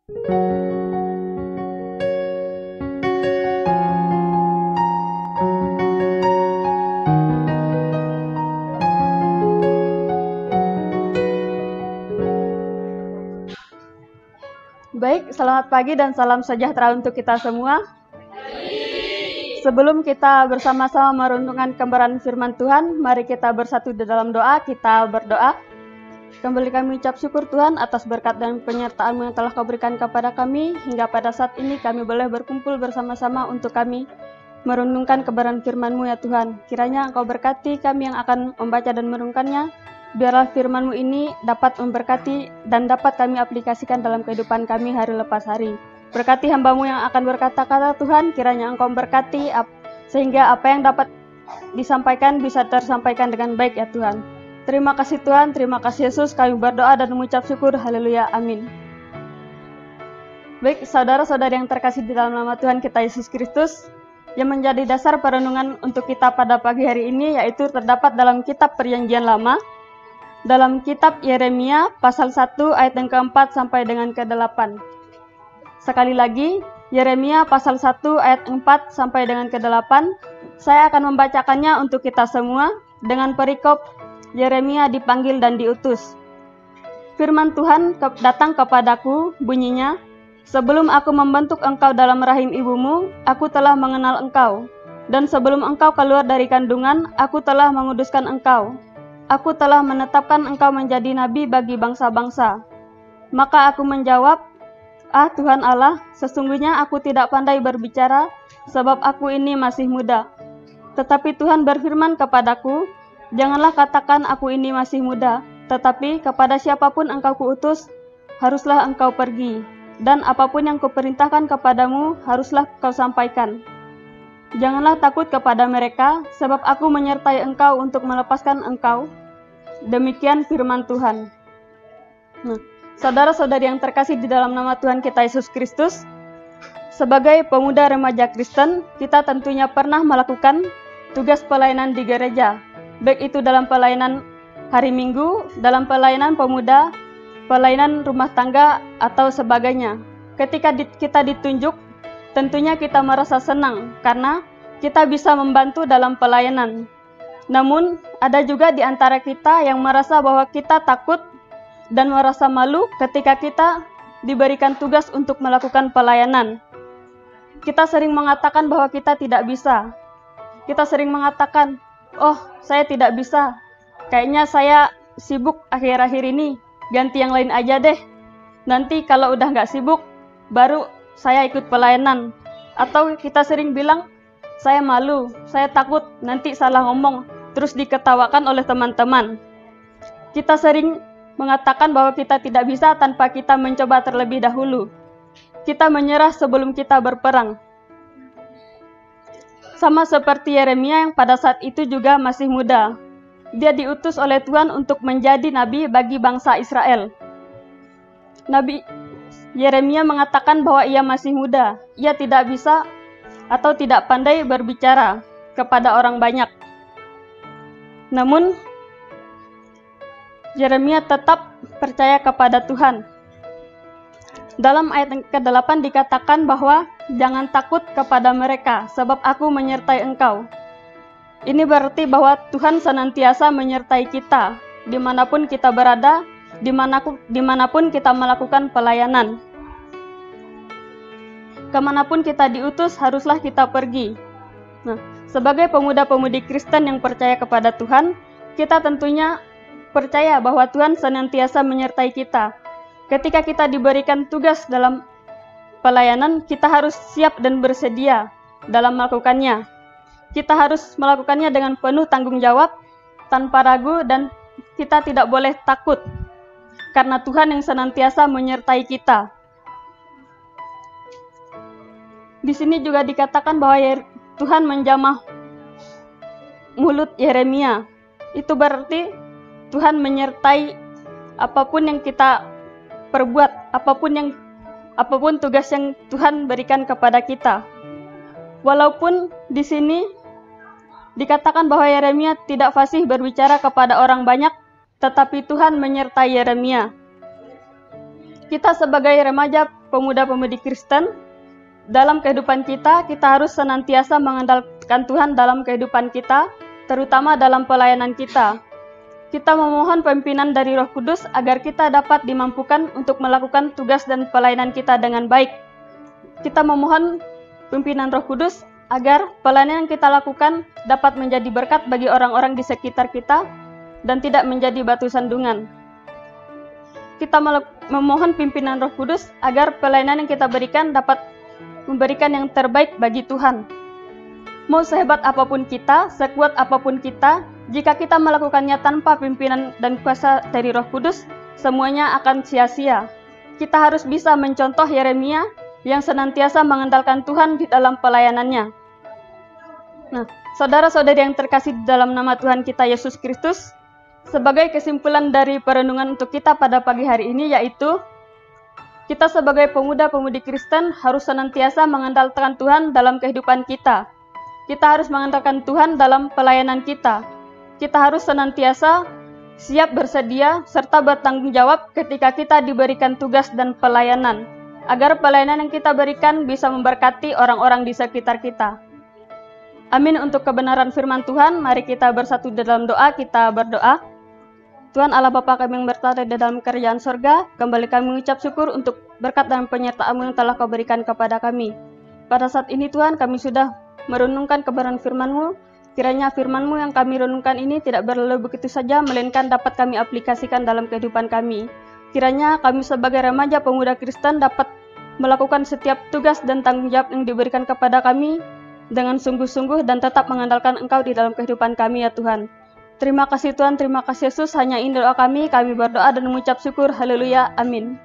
Baik, selamat pagi dan salam sejahtera untuk kita semua. Sebelum kita bersama-sama merenungkan kebenaran firman Tuhan, mari kita bersatu di dalam doa. Kita berdoa. Kembali kami ucap syukur Tuhan atas berkat dan penyertaan-Mu yang telah Kau berikan kepada kami, hingga pada saat ini kami boleh berkumpul bersama-sama untuk kami merenungkan kebenaran firman-Mu ya Tuhan. Kiranya Engkau berkati kami yang akan membaca dan merenungkannya. Biarlah firman-Mu ini dapat memberkati dan dapat kami aplikasikan dalam kehidupan kami hari lepas hari. Berkati hamba-Mu yang akan berkata-kata Tuhan, kiranya Engkau berkati sehingga apa yang dapat disampaikan bisa tersampaikan dengan baik ya Tuhan. Terima kasih Tuhan, terima kasih Yesus, kami berdoa dan mengucap syukur, haleluya, amin. Baik, saudara-saudari yang terkasih di dalam nama Tuhan kita Yesus Kristus, yang menjadi dasar perenungan untuk kita pada pagi hari ini, yaitu terdapat dalam kitab Perjanjian Lama, dalam kitab Yeremia pasal 1 ayat yang keempat sampai dengan ke-8. Sekali lagi, Yeremia pasal 1 ayat 4 sampai dengan ke-8, saya akan membacakannya untuk kita semua dengan perikop Yeremia dipanggil dan diutus. Firman Tuhan datang kepadaku, bunyinya, sebelum aku membentuk engkau dalam rahim ibumu, aku telah mengenal engkau. Dan sebelum engkau keluar dari kandungan, aku telah menguduskan engkau. Aku telah menetapkan engkau menjadi nabi bagi bangsa-bangsa. Maka aku menjawab, ah Tuhan Allah, sesungguhnya aku tidak pandai berbicara, sebab aku ini masih muda. Tetapi Tuhan berfirman kepadaku, janganlah katakan aku ini masih muda, tetapi kepada siapapun engkau kuutus, haruslah engkau pergi, dan apapun yang kuperintahkan kepadamu, haruslah kau sampaikan. Janganlah takut kepada mereka, sebab aku menyertai engkau untuk melepaskan engkau. Demikian firman Tuhan. Nah, saudara-saudari yang terkasih di dalam nama Tuhan kita Yesus Kristus, sebagai pemuda remaja Kristen, kita tentunya pernah melakukan tugas pelayanan di gereja. Baik itu dalam pelayanan hari Minggu, dalam pelayanan pemuda, pelayanan rumah tangga, atau sebagainya. Ketika kita ditunjuk, tentunya kita merasa senang karena kita bisa membantu dalam pelayanan. Namun, ada juga di antara kita yang merasa bahwa kita takut dan merasa malu ketika kita diberikan tugas untuk melakukan pelayanan. Kita sering mengatakan bahwa kita tidak bisa. Kita sering mengatakan, oh, saya tidak bisa. Kayaknya saya sibuk akhir-akhir ini. Ganti yang lain aja deh. Nanti kalau udah nggak sibuk, baru saya ikut pelayanan. Atau kita sering bilang, saya malu, saya takut nanti salah ngomong, terus diketawakan oleh teman-teman. Kita sering mengatakan bahwa kita tidak bisa tanpa kita mencoba terlebih dahulu. Kita menyerah sebelum kita berperang. Sama seperti Yeremia yang pada saat itu juga masih muda. Dia diutus oleh Tuhan untuk menjadi nabi bagi bangsa Israel. Nabi Yeremia mengatakan bahwa ia masih muda. Ia tidak bisa atau tidak pandai berbicara kepada orang banyak. Namun, Yeremia tetap percaya kepada Tuhan. Dalam ayat ke-8 dikatakan bahwa jangan takut kepada mereka, sebab aku menyertai engkau. Ini berarti bahwa Tuhan senantiasa menyertai kita, dimanapun kita berada, dimanapun kita melakukan pelayanan. Kemanapun kita diutus, haruslah kita pergi. Nah, sebagai pemuda-pemudi Kristen yang percaya kepada Tuhan, kita tentunya percaya bahwa Tuhan senantiasa menyertai kita. Ketika kita diberikan tugas dalam pelayanan, kita harus siap dan bersedia dalam melakukannya. Kita harus melakukannya dengan penuh tanggung jawab, tanpa ragu, dan kita tidak boleh takut, karena Tuhan yang senantiasa menyertai kita. Di sini juga dikatakan bahwa Tuhan menjamah mulut Yeremia. Itu berarti Tuhan menyertai apapun yang kita perbuat, apapun tugas yang Tuhan berikan kepada kita. Walaupun di sini dikatakan bahwa Yeremia tidak fasih berbicara kepada orang banyak, tetapi Tuhan menyertai Yeremia. Kita sebagai remaja pemuda-pemudi Kristen, dalam kehidupan kita harus senantiasa mengandalkan Tuhan dalam kehidupan kita, terutama dalam pelayanan kita. Kita memohon pimpinan dari Roh Kudus agar kita dapat dimampukan untuk melakukan tugas dan pelayanan kita dengan baik. Kita memohon pimpinan Roh Kudus agar pelayanan yang kita lakukan dapat menjadi berkat bagi orang-orang di sekitar kita dan tidak menjadi batu sandungan. Kita memohon pimpinan Roh Kudus agar pelayanan yang kita berikan dapat memberikan yang terbaik bagi Tuhan. Mau sehebat apapun kita, sekuat apapun kita, jika kita melakukannya tanpa pimpinan dan kuasa dari Roh Kudus, semuanya akan sia-sia. Kita harus bisa mencontoh Yeremia yang senantiasa mengandalkan Tuhan di dalam pelayanannya. Nah, saudara-saudari yang terkasih di dalam nama Tuhan kita Yesus Kristus, sebagai kesimpulan dari perenungan untuk kita pada pagi hari ini yaitu, kita sebagai pemuda-pemudi Kristen harus senantiasa mengandalkan Tuhan dalam kehidupan kita. Kita harus mengandalkan Tuhan dalam pelayanan kita. Kita harus senantiasa siap bersedia serta bertanggung jawab ketika kita diberikan tugas dan pelayanan, agar pelayanan yang kita berikan bisa memberkati orang-orang di sekitar kita. Amin. Untuk kebenaran firman Tuhan, mari kita bersatu dalam doa. Kita berdoa. Tuhan Allah Bapa kami yang berada di dalam kerajaan sorga, kembali kami mengucap syukur untuk berkat dan penyertaan-Mu yang telah Kau berikan kepada kami. Pada saat ini Tuhan, kami sudah merenungkan kebenaran firman-Mu. Kiranya firman-Mu yang kami renungkan ini tidak berlalu begitu saja, melainkan dapat kami aplikasikan dalam kehidupan kami. Kiranya kami sebagai remaja pemuda Kristen dapat melakukan setiap tugas dan tanggung jawab yang diberikan kepada kami dengan sungguh-sungguh dan tetap mengandalkan Engkau di dalam kehidupan kami ya Tuhan. Terima kasih Tuhan, terima kasih Yesus. Hanya ini doa kami berdoa dan mengucap syukur. Haleluya, amin.